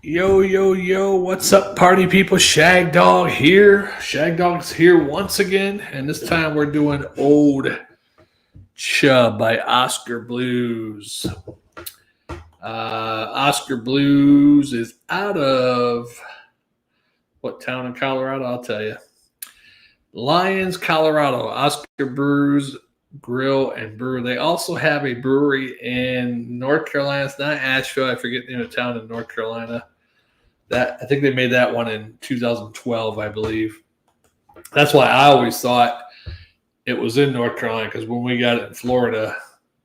Yo, yo, yo, what's up, party people? Shagdog here. Shagdog's here once again, and this time we're doing Old Chub by Oskar Blues. Oskar Blues is out of what town in Colorado? I'll tell you. Lyons, Colorado. Oskar Brews Grill and Brew. They also have a brewery in North Carolina. It's not Asheville. I forget the name of the town in North Carolina. That I think they made that one in 2012, I believe. That's why I always thought it was in North Carolina, because when we got it in Florida,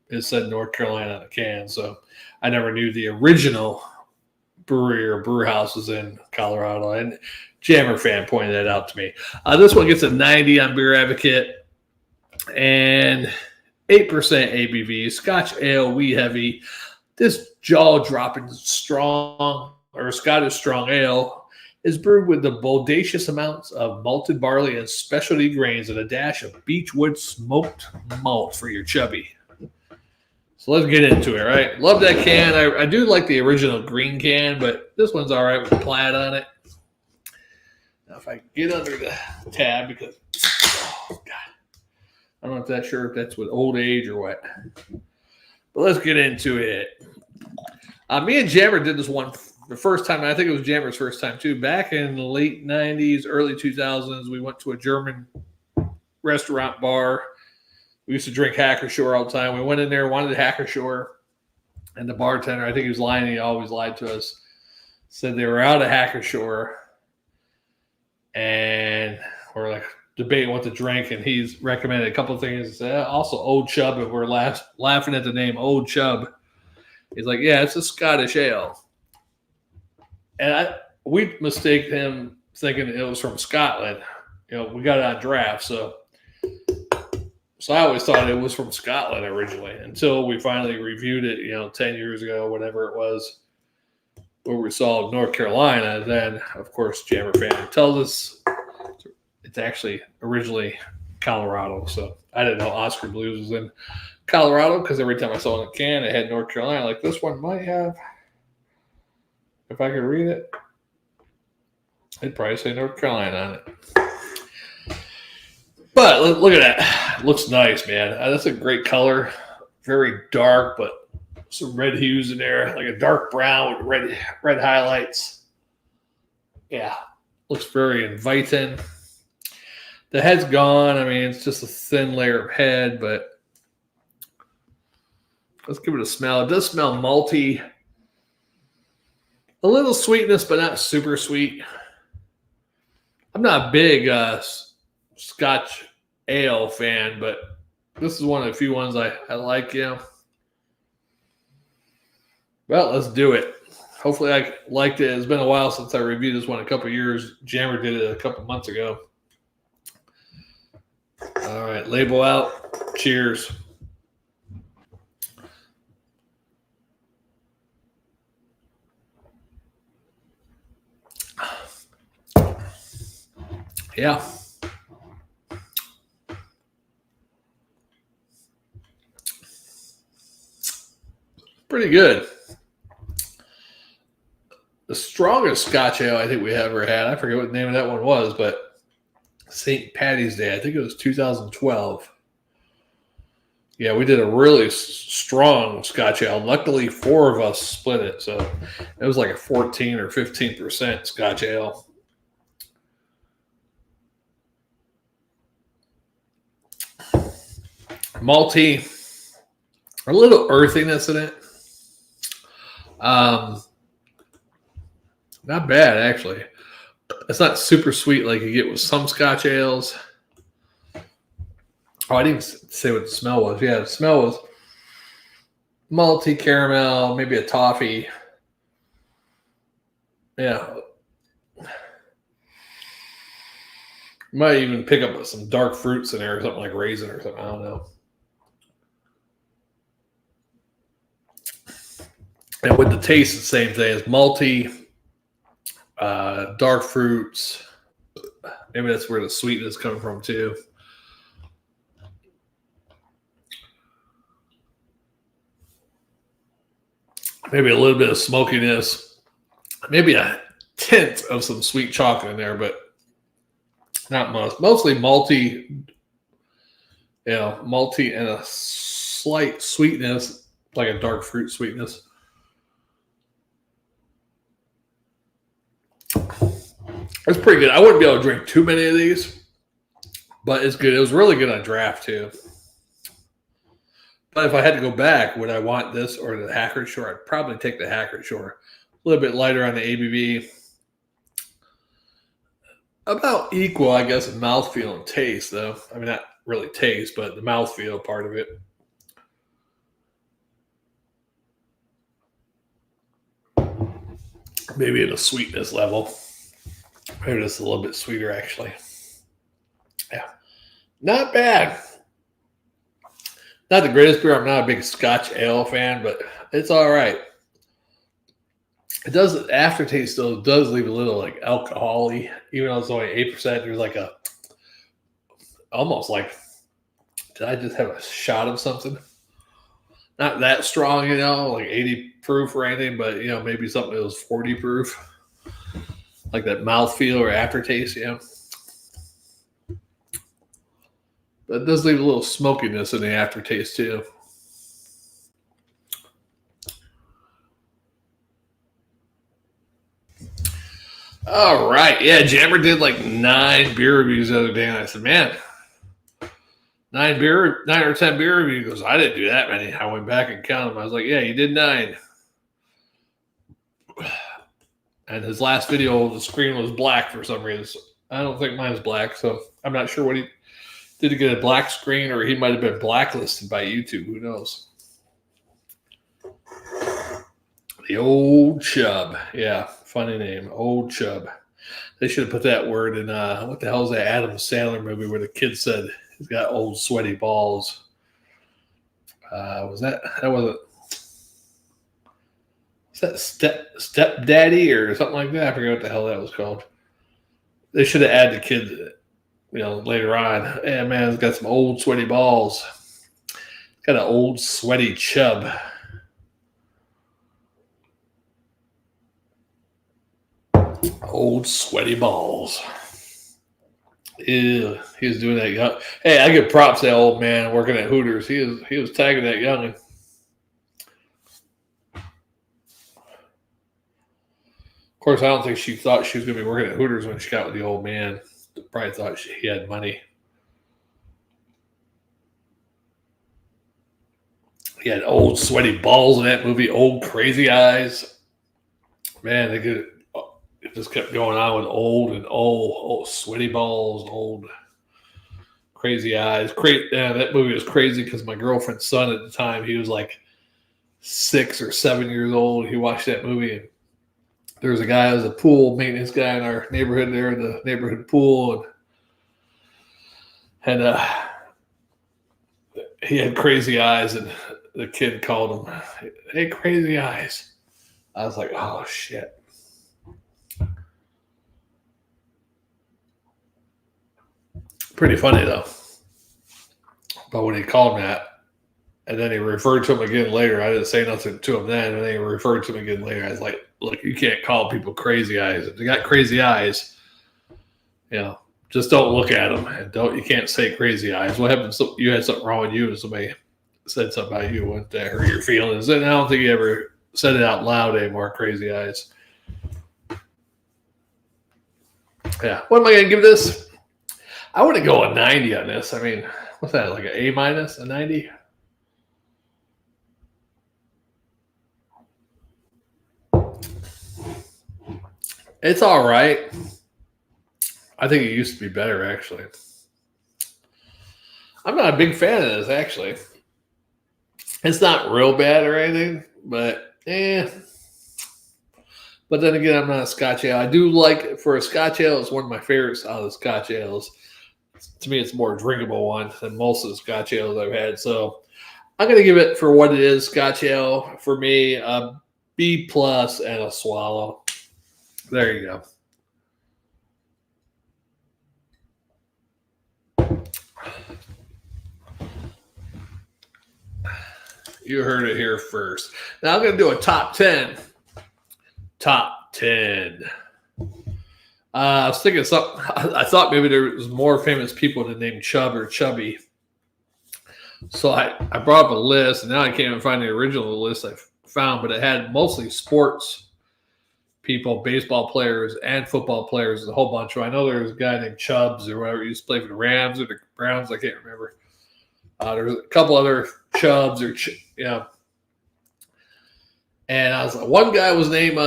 it said North Carolina on the can. So I never knew the original brewery or brew house was in Colorado. And Jammer fan pointed that out to me. This one gets a 90 on Beer Advocate and 8% ABV. Scotch ale, wee heavy. This jaw-dropping strong or Scottish strong ale is brewed with the bodacious amounts of malted barley and specialty grains and a dash of beechwood-smoked malt for your chubby. So let's get into it, right? Love that can. I do like the original green can, but this one's all right with plaid on it. Now, if I get under the tab, because, oh, God, I don't know if that's sure if that's with old age or what. But let's get into it. Me and Jammer did this one the first time. I think it was Jammer's first time, too. Back in the late 90s, early 2000s, we went to a German restaurant bar. We used to drink Hackershore all the time. We went in there, wanted Hackershore, and the bartender, I think he was lying, he always lied to us, said they were out of Hackershore, and we're like debating what to drink, and he's recommended a couple of things. He said, also Old Chub, and we're laughing at the name Old Chub. He's like, yeah, it's a Scottish ale. And we mistake him thinking it was from Scotland. You know, we got it on draft, so I always thought it was from Scotland originally until we finally reviewed it, 10 years ago, whatever it was, where we saw North Carolina. Then, of course, Jammer fan tells us it's actually originally Colorado. So I didn't know Oskar Blues was in Colorado, because every time I saw it in a can, it had North Carolina. Like, this one might have, if I could read it, it'd probably say North Carolina on it. But look at that. Looks nice, man. That's a great color. Very dark, but some red hues in there, like a dark brown with red highlights. Yeah, looks very inviting. The head's gone. I mean, it's just a thin layer of head, but let's give it a smell. It does smell malty. A little sweetness, but not super sweet. I'm not a big Scotch ale fan, but this is one of the few ones I like, Well, let's do it. Hopefully I liked it. It's been a while since I reviewed this one, a couple of years. Jammer did it a couple months ago. All right, label out. Cheers. Yeah. Pretty good. The strongest Scotch ale I think we ever had, I forget what the name of that one was, but St. Patty's Day, I think it was 2012. Yeah, we did a really strong Scotch ale. Luckily, 4 of us split it, so it was like a 14 or 15% Scotch ale. Malty, a little earthiness in it. Not bad, actually. It's not super sweet like you get with some Scotch ales. Oh, I didn't say what the smell was. Yeah, the smell was malty caramel, maybe a toffee. Yeah. Might even pick up some dark fruits in there, or something like raisin or something. I don't know. And with the taste, the same thing. It's malty, dark fruits. Maybe that's where the sweetness comes from too. Maybe a little bit of smokiness. maybe a tint of some sweet chocolate in there, but not most. Mostly malty, malty and a slight sweetness, like a dark fruit sweetness. It's pretty good. I wouldn't be able to drink too many of these, but it's good. It was really good on draft too. But if I had to go back, would I want this or the Hackert Shore? I'd probably take the Hackert Shore. A little bit lighter on the ABV. About equal, I guess, in mouthfeel and taste, though. I mean, not really taste, but the mouthfeel part of it. Maybe at a sweetness level. Maybe just a little bit sweeter, actually. Yeah. Not bad. Not the greatest beer. I'm not a big Scotch ale fan, but it's all right. It does, the aftertaste, though, does leave a little like alcohol-y. Even though it's only 8%, there's like a, almost like, did I just have a shot of something? Not that strong, like 80 proof or anything, but, maybe something that was 40 proof. Like that mouthfeel or aftertaste, But it does leave a little smokiness in the aftertaste, too. All right. Yeah, Jammer did like 9 beer reviews the other day, and I said, man, 9 or 10 beer reviews. He goes, I didn't do that many. I went back and counted them. I was like, yeah, you did 9. And his last video, the screen was black for some reason. I don't think mine's black, so I'm not sure what he did to get a black screen, or he might have been blacklisted by YouTube. Who knows? The old Chub. Yeah, funny name. Old Chub. They should have put that word in, what the hell is that Adam Sandler movie where the kid said he's got old sweaty balls? That wasn't, is that Stepdaddy or something like that? I forget what the hell that was called. They should have added the kid, later on. Yeah, man, he's got some old sweaty balls. Got an old sweaty Chub. Old sweaty balls. Ew, he was doing that young. Hey, I give props to that old man working at Hooters. He was tagging that youngin. Of course, I don't think she thought she was going to be working at Hooters when she got with the old man. Probably thought he had money. He had old sweaty balls in that movie. Old crazy eyes. Man, it just kept going on with old and old sweaty balls, old crazy eyes. That movie was crazy because my girlfriend's son at the time, he was like 6 or 7 years old. He watched that movie, and there was a guy who was a pool maintenance guy in our neighborhood there, in the neighborhood pool, and he had crazy eyes, and the kid called him, "Hey, crazy eyes." I was like, oh shit. Pretty funny though. But when he called me that, and then he referred to him again later, I didn't say nothing to him then, and then he referred to him again later. I was like, look, you can't call people crazy eyes. If they got crazy eyes, just don't look at them, and you can't say crazy eyes. What happens if you had something wrong with you and somebody said something about you? Wouldn't that hurt your feelings? And I don't think he ever said it out loud anymore, crazy eyes. Yeah. What am I going to give this? I wouldn't go a 90 on this. I mean, what's that, like an A minus, a 90? It's all right. I think it used to be better, actually. I'm not a big fan of this, actually. It's not real bad or anything, but But then again, I'm not a Scotch ale. I do like, for a Scotch ale, it's one of my favorites out of the Scotch ales. To me, it's a more drinkable one than most of the Scotch ales I've had. So I'm going to give it, for what it is, Scotch ale, for me, a B plus and a swallow. There you go. You heard it here first. Now I'm going to do a top 10. Top 10. I was thinking something. I thought maybe there was more famous people than named Chub or Chubby. So I brought up a list, and now I can't even find the original list I found, but it had mostly sports people, baseball players, and football players, a whole bunch. I know there was a guy named Chubbs or whatever. He used to play for the Rams or the Browns. I can't remember. There was a couple other Chubbs or, and I was like, one guy was named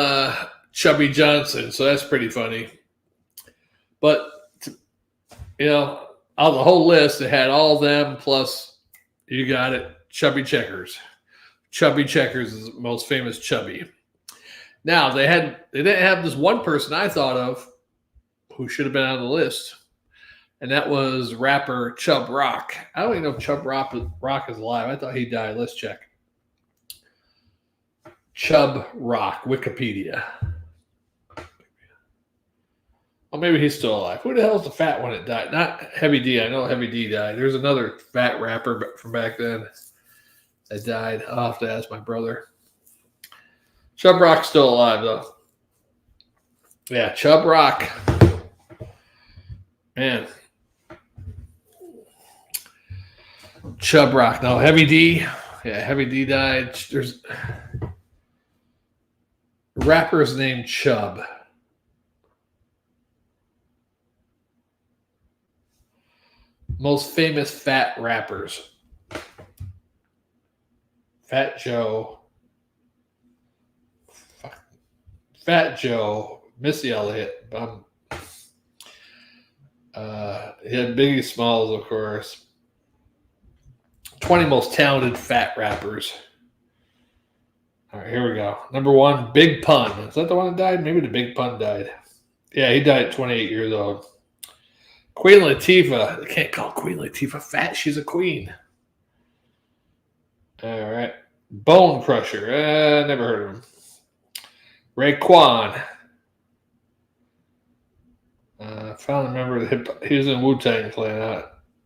Chubby Johnson, so that's pretty funny. But, out of the whole list, it had all of them plus, you got it, Chubby Checkers. Chubby Checkers is the most famous Chubby. Now, they didn't have this one person I thought of who should have been on the list, and that was rapper Chub Rock. I don't even know if Chub Rock is alive. I thought he died. Let's check. Chub Rock, Wikipedia. Oh, maybe he's still alive. Who the hell's the fat one that died? Not Heavy D. I know Heavy D died. There's another fat rapper from back then that died. I'll have to ask my brother. Chub Rock's still alive, though. Yeah, Chub Rock. Man. Chub Rock. No, Heavy D. Yeah, Heavy D died. There's a rapper's named Chub. Most famous fat rappers. Fat Joe. Fat Joe. Missy Elliott. He had Biggie Smalls, of course. 20 most talented fat rappers. All right, here we go. Number 1, Big Pun. Is that the one that died? Maybe the Big Pun died. Yeah, he died at 28 years old. Queen Latifah. They can't call Queen Latifah fat. She's a queen. All right. Bone Crusher. Never heard of him. Raekwon. Found a member of the he was in Wu-Tang Clan.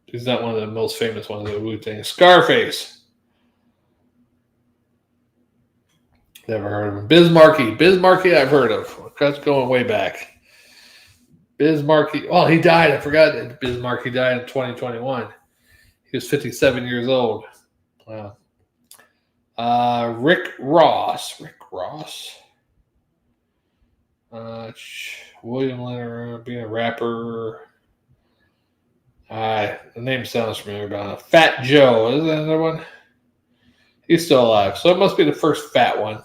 He's not one of the most famous ones of Wu-Tang. Scarface. Never heard of him. Biz Markie. Biz Markie I've heard of. That's going way back. Biz Markie. Oh, he died. I forgot that Biz Markie died in 2021. He was 57 years old. Wow. Rick Ross. William Leonard, being a rapper. The name sounds familiar. About Fat Joe. Is that another one? He's still alive. So it must be the first fat one.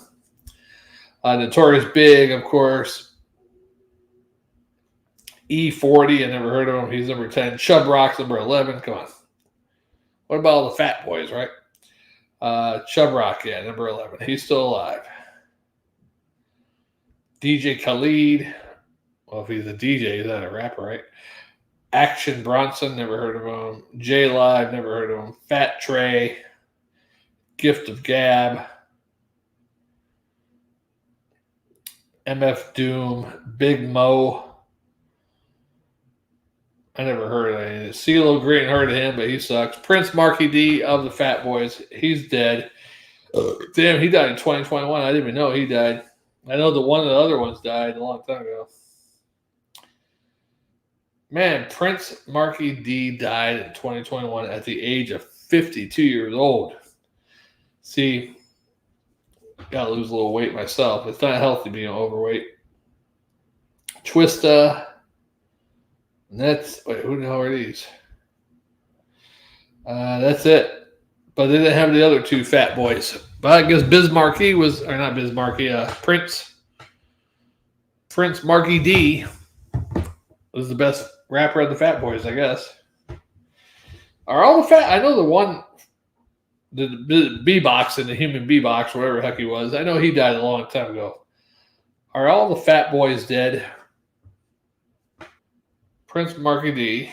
Notorious Big, of course. E40, I never heard of him. He's number 10. Chub Rock's number 11. Come on. What about all the fat boys, right? Chub Rock, yeah, number 11. He's still alive. DJ Khaled. Well, if he's a DJ, he's not a rapper, right? Action Bronson, never heard of him. J Live, never heard of him. Fat Trey. Gift of Gab. MF Doom. Big Mo. I never heard of any. CeeLo Green, heard of him, but he sucks. Prince Markie D of the Fat Boys. He's dead. Damn, he died in 2021. I didn't even know he died. I know one of the other ones died a long time ago. Man, Prince Markie D died in 2021 at the age of 52 years old. See, gotta lose a little weight myself. It's not healthy being overweight. Twista. Wait, who the hell are these? That's it. But they didn't have the other two fat boys. But I guess Prince Markie D was the best rapper of the fat boys, I guess. Are all the fat? I know the one, the B-Box and the human B-Box, whatever the heck he was. I know he died a long time ago. Are all the fat boys dead? Prince Markie D.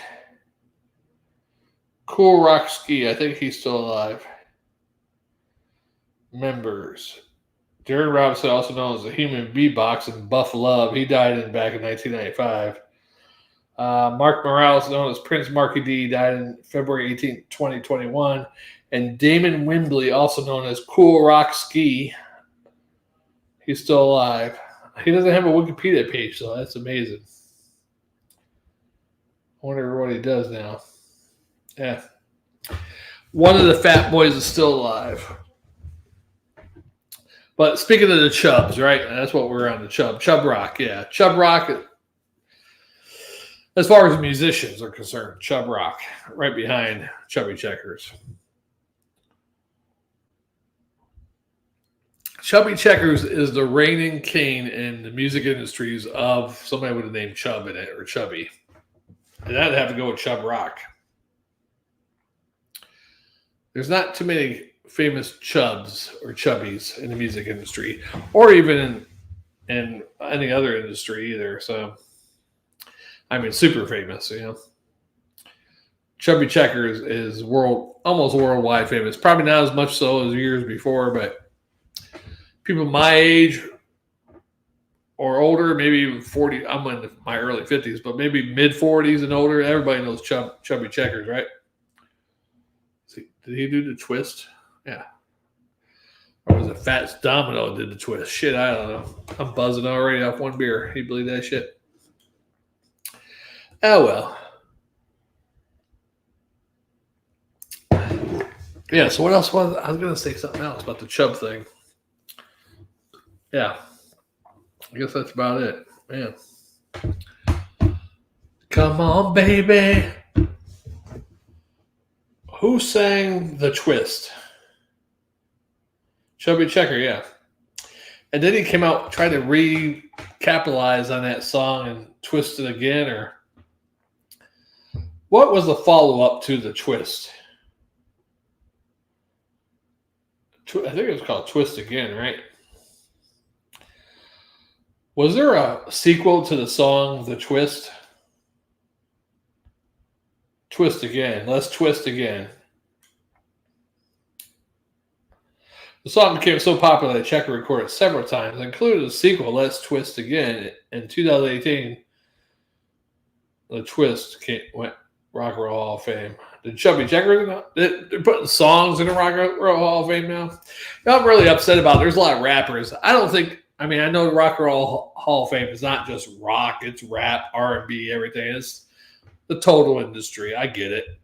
Cool Rock Ski. I think he's still alive. Members. Jared Robinson, also known as the Human B-Box, and Buff Love. He died back in 1995. Mark Morales, known as Prince Markie D, died in February 18, 2021. And Damon Wembley, also known as Cool Rock Ski. He's still alive. He doesn't have a Wikipedia page, so that's amazing. I wonder what he does now. Yeah. One of the fat boys is still alive. But speaking of the Chubs, right? That's what we're on the Chub Rock, yeah. Chub Rock, as far as musicians are concerned, Chub Rock, right behind Chubby Checkers. Chubby Checkers is the reigning king in the music industries of somebody with the name Chub in it, or Chubby. And that'd have to go with Chub Rock. There's not too many famous Chubs or Chubbies in the music industry, or even in any other industry either. So, I mean, super famous, you know. Chubby Checkers is almost worldwide famous. Probably not as much so as years before, but people my age or older, maybe even 40. I'm in my early 50s, but maybe mid 40s and older. Everybody knows Chubby Checkers, right? Did he do the twist? Yeah. Or was it Fats Domino did the twist? Shit, I don't know. I'm buzzing already off one beer. Can you believe that shit? Oh, well. Yeah, so what else was I was going to say something else about the Chub thing. Yeah. I guess that's about it. Man. Come on, baby. Who sang The Twist? Chubby Checker, yeah. And then he came out, tried to recapitalize on that song and twist it again, or what was the follow-up to The Twist? I think it was called Twist Again, right? Was there a sequel to the song The Twist? Twist Again. Let's twist again. The song became so popular that Checker recorded several times, including a sequel, Let's Twist Again. In 2018, The Twist went Rock and Roll Hall of Fame. Did Chubby Checker? They're putting songs in the Rock and Roll Hall of Fame now. I'm really upset about it. There's a lot of rappers. I know the Rock and Roll Hall of Fame is not just rock, it's rap, R&B, everything. It's the total industry. I get it.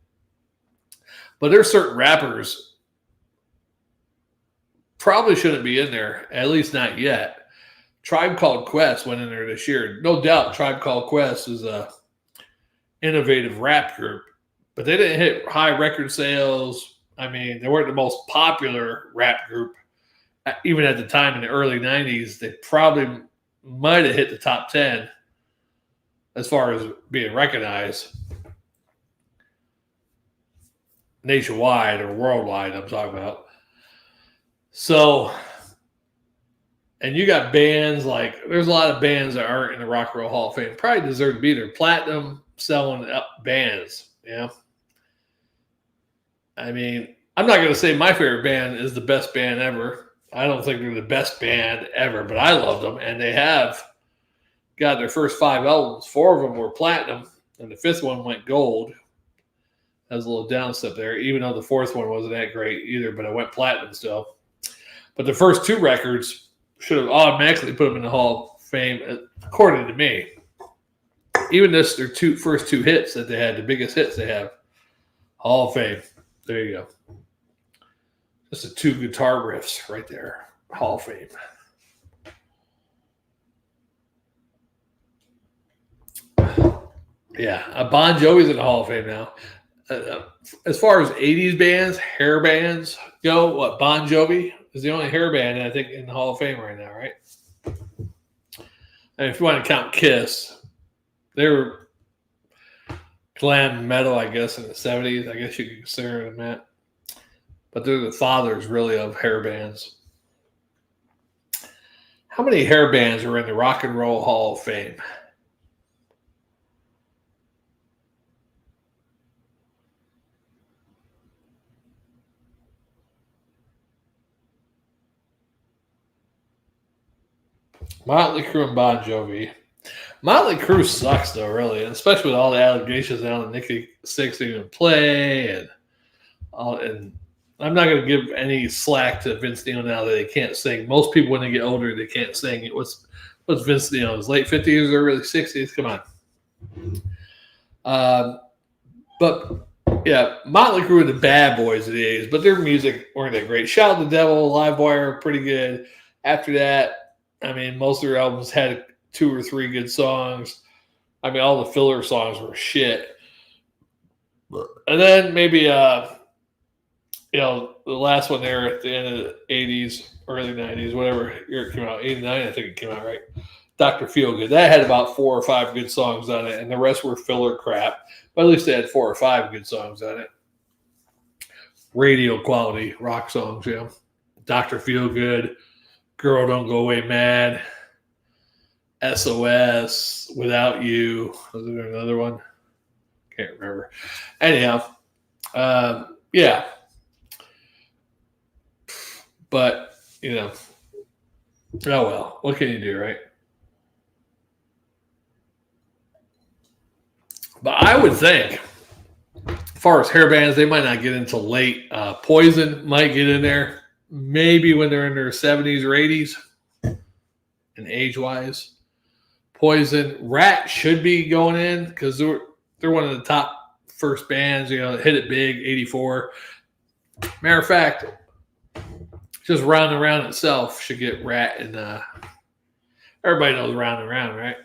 But there's certain rappers probably shouldn't be in there, at least not yet. Tribe Called Quest went in there this year. No doubt Tribe Called Quest is a innovative rap group, but they didn't hit high record sales. I mean, they weren't the most popular rap group. Even at the time in the early 90s, they probably might have hit the top 10 as far as being recognized nationwide or worldwide, I'm talking about. So, and you got bands there's a lot of bands that aren't in the Rock and Roll Hall of Fame. Probably deserve to be there. Platinum selling up bands, yeah. I mean, I'm not going to say my favorite band is the best band ever. I don't think they're the best band ever, but I love them. And they have got their first 5 albums. 4 of them were platinum, and the 5th one went gold. That was a little downstep there, even though the 4th one wasn't that great either, but it went platinum still. But the first 2 records should have automatically put them in the Hall of Fame, according to me. Even their first 2 hits that they had, the biggest hits they have, Hall of Fame. There you go. Just the 2 guitar riffs right there. Hall of Fame. Yeah, Bon Jovi's in the Hall of Fame now. As far as 80s bands, hair bands go, Bon Jovi is the only hair band, I think, in the Hall of Fame right now, right? And if you want to count Kiss, they were glam metal, I guess, in the 70s. I guess you could consider them that. But they're the fathers, really, of hair bands. How many hair bands are in the Rock and Roll Hall of Fame? Motley Crue and Bon Jovi. Motley Crue sucks, though, really, and especially with all the allegations now that Nikki Sixx didn't even play, and I'm not going to give any slack to Vince Neil now that they can't sing. Most people, when they get older, they can't sing. what's Vince, his late 50s or early 60s. Come on. But yeah, Motley Crue were the bad boys of the 80s, but their music weren't that great. Shout Out the Devil, Live Wire, pretty good. After that, I mean, most of their albums had 2 or 3 good songs. I mean, all the filler songs were shit. And then maybe, the last one there at the end of the 80s, early 90s, whatever year it came out, 89, I think it came out, right? Dr. Feelgood. That had about 4 or 5 good songs on it, and the rest were filler crap. But at least they had 4 or 5 good songs on it. Radio quality rock songs, Dr. Feelgood, Girl Don't Go Away Mad, SOS, Without You. Was there another one? Can't remember. Anyhow, yeah. But, oh well. What can you do, right? But I would think, as far as hair bands, they might not get into late. Poison might get in there, maybe when they're in their 70s or 80s, and age-wise. Poison, Rat should be going in because they're one of the top first bands. That hit it big, 84. Matter of fact, just Round and Round itself should get Rat, and everybody knows Round and Round, right?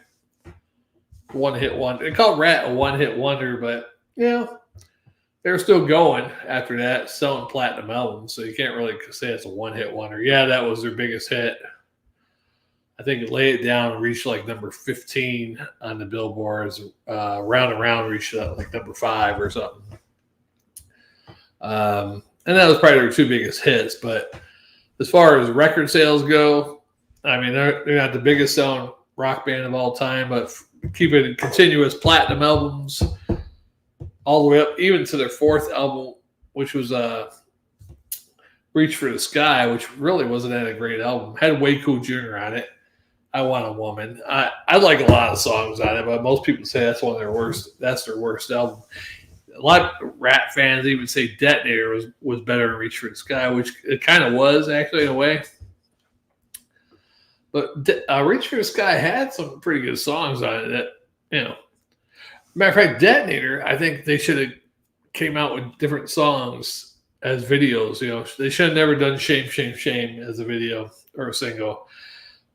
One-hit wonder. They call Rat a one-hit wonder, but they're still going after that, selling platinum albums, so you can't really say it's a one-hit wonder. Yeah, that was their biggest hit. I think it laid it down and reached like number 15 on the billboards. Round and Round reached like number 5 or something. And that was probably their 2 biggest hits. But as far as record sales go, I mean, they're not the biggest selling rock band of all time, but keeping continuous platinum albums all the way up, even to their 4th album, which was Reach for the Sky, which really wasn't that a great album. Had Way Cool Jr. on it. I Want a Woman. I like a lot of songs on it, but most people say that's one of their worst. That's their worst album. A lot of Rat fans even say Detonator was better than Reach for the Sky, which it kind of was actually in a way. But Reach for the Sky had some pretty good songs on it. That matter of fact, Detonator, I think they should have came out with different songs as videos. They should have never done Shame, Shame, Shame as a video or a single.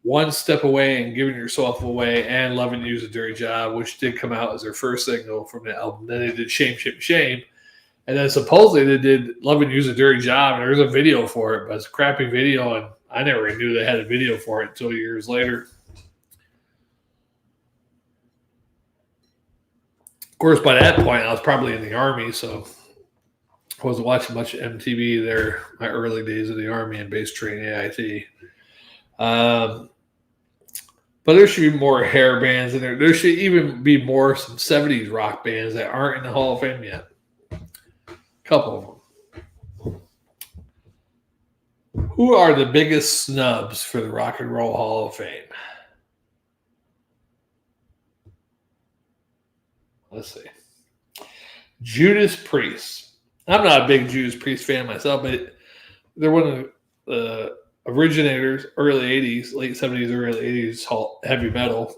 One Step Away and Giving Yourself Away and Loving You's a Dirty Job, which did come out as their first single from the album. Then they did Shame, Shame, Shame. And then supposedly they did Loving You's a Dirty Job, and there's a video for it, but it's a crappy video, and I never knew they had a video for it until years later. Of course, by that point, I was probably in the Army, so I wasn't watching much MTV there, my early days of the Army and base training AIT. But there should be more hair bands in there. There should even be more some 70s rock bands that aren't in the Hall of Fame yet. A couple of them. Who are the biggest snubs for the Rock and Roll Hall of Fame? Let's see. Judas Priest. I'm not a big Judas Priest fan myself, but they're one of the originators, early 80s, late 70s, early 80s heavy metal.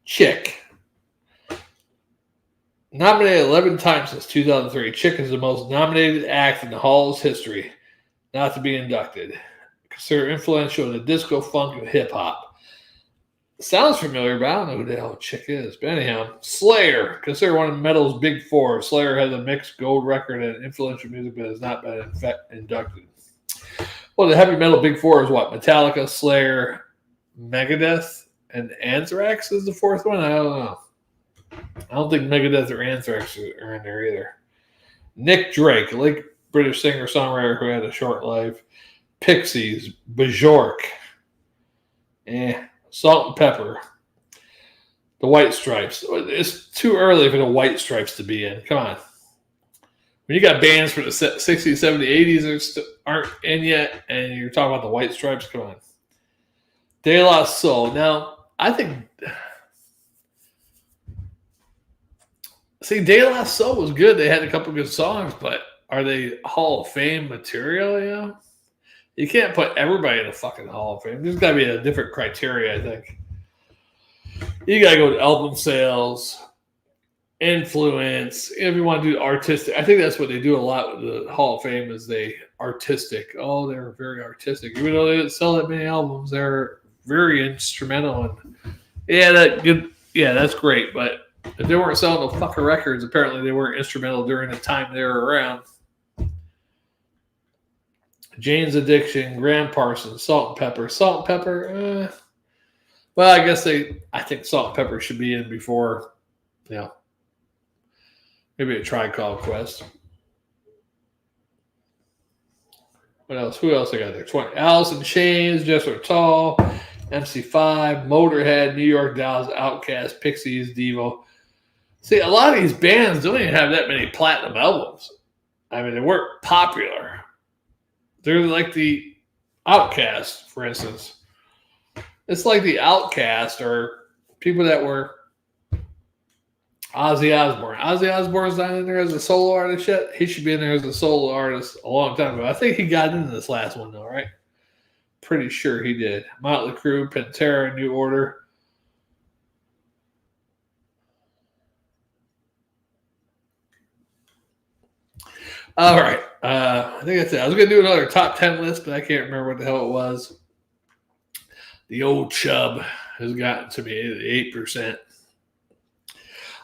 Chick. Nominated 11 times since 2003. Chick is the most nominated act in the Hall's history not to be inducted. Considered influential in the disco, funk, and hip-hop. Sounds familiar, but I don't know who the hell Chick is. But anyhow, Slayer. Considered one of metal's big 4. Slayer has a mixed gold record and influential music, but has not been inducted. Well, the heavy metal big 4 is what? Metallica, Slayer, Megadeth, and Anthrax is the 4th one? I don't know. I don't think Megadeth or Anthrax are in there either. Nick Drake, late British singer-songwriter who had a short life. Pixies, Bjork. Salt and Pepper. The White Stripes. It's too early for the White Stripes to be in. Come on. When you got bands from the 60s, 70s, 80s that aren't in yet, and you're talking about the White Stripes, come on. De La Soul. Now, I think... See, De La Soul was good. They had a couple good songs, but are they Hall of Fame material, You can't put everybody in the fucking Hall of Fame. There's got to be a different criteria, I think. You got to go to album sales, influence. If you want to do artistic, I think that's what they do a lot with the Hall of Fame is they artistic. Oh, they're very artistic. Even though they didn't sell that many albums, they're very instrumental. And that's great. But if they weren't selling no fucking records, apparently they weren't instrumental during the time they were around. Jane's Addiction, Graham Parsons, Salt and Pepper. Salt and Pepper, well, I think Salt and Pepper should be in before, maybe a Tribe Called Quest. What else? Who else I got there? 20. Alice in Chains, Jethro Tull, MC5, Motorhead, New York Dolls, Outkast, Pixies, Devo. See, a lot of these bands don't even have that many platinum albums. I mean, they weren't popular. They're like the Outkast, for instance. It's like the Outkast or people that were Ozzy Osbourne. Ozzy Osbourne's not in there as a solo artist yet. He should be in there as a solo artist a long time ago. I think he got into this last one, though, right? Pretty sure he did. Motley Crue, Pantera, New Order. All right. I think that's it. I was going to do another top 10 list, but I can't remember what the hell it was. The old Chub has gotten to me 8%.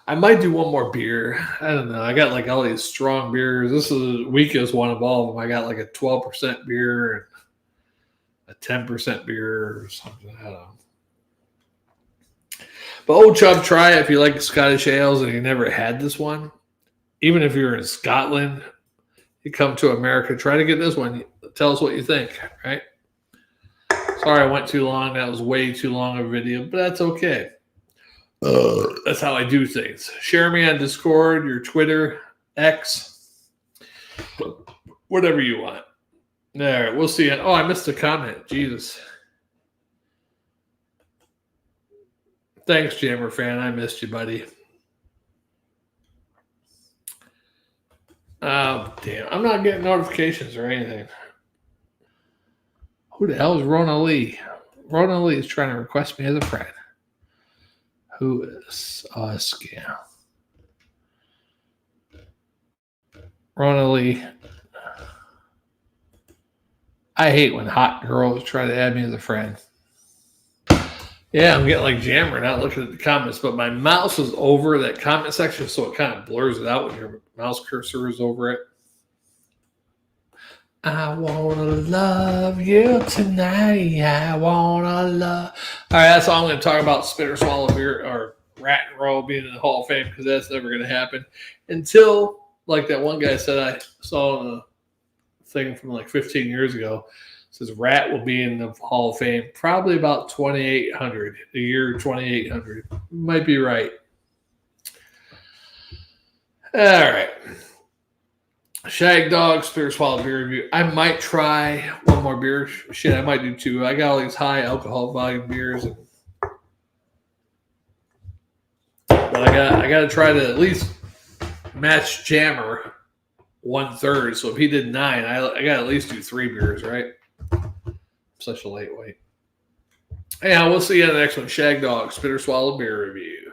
I might do one more beer. I don't know. I got like all these strong beers. This is the weakest one of all of them. I got like a 12% beer and a 10% beer or something. I don't know. But old Chub, try it if you like Scottish ales and you never had this one. Even if you're in Scotland, you come to America, try to get this one. Tell us what you think, right? Sorry I went too long. That was way too long a video, but that's okay. That's how I do things. Share me on Discord, your Twitter, X, whatever you want. There, we'll see it. Oh, I missed a comment. Jesus. Thanks, Jammer fan. I missed you, buddy. Oh, damn. I'm not getting notifications or anything. Who the hell is Rona Lee? Rona Lee is trying to request me as a friend. Who is Oskar? Rona Lee. I hate when hot girls try to add me as a friend. Yeah, I'm getting like Jammer, not looking at the comments, but my mouse is over that comment section, so it kind of blurs it out when your mouse cursor is over it. I want to love you tonight. I want to love. All right, that's all I'm going to talk about. Spit or swallow beer or rat and roll being in the Hall of Fame because that's never going to happen until, like that one guy said I saw in a thing from like 15 years ago. It says rat will be in the Hall of Fame probably about 2800, the year 2800. Might be right. All right. Shagdog, Spit or Swallow beer review. I might try one more beer. Shit, I might do two. I got all these high alcohol volume beers. But I got to try to at least match Jammer 1/3. So if he did 9, I got to at least do 3 beers, right? I'm such a lightweight. Anyhow, we'll see you in the next one. Shagdog, Spit or Swallow beer review.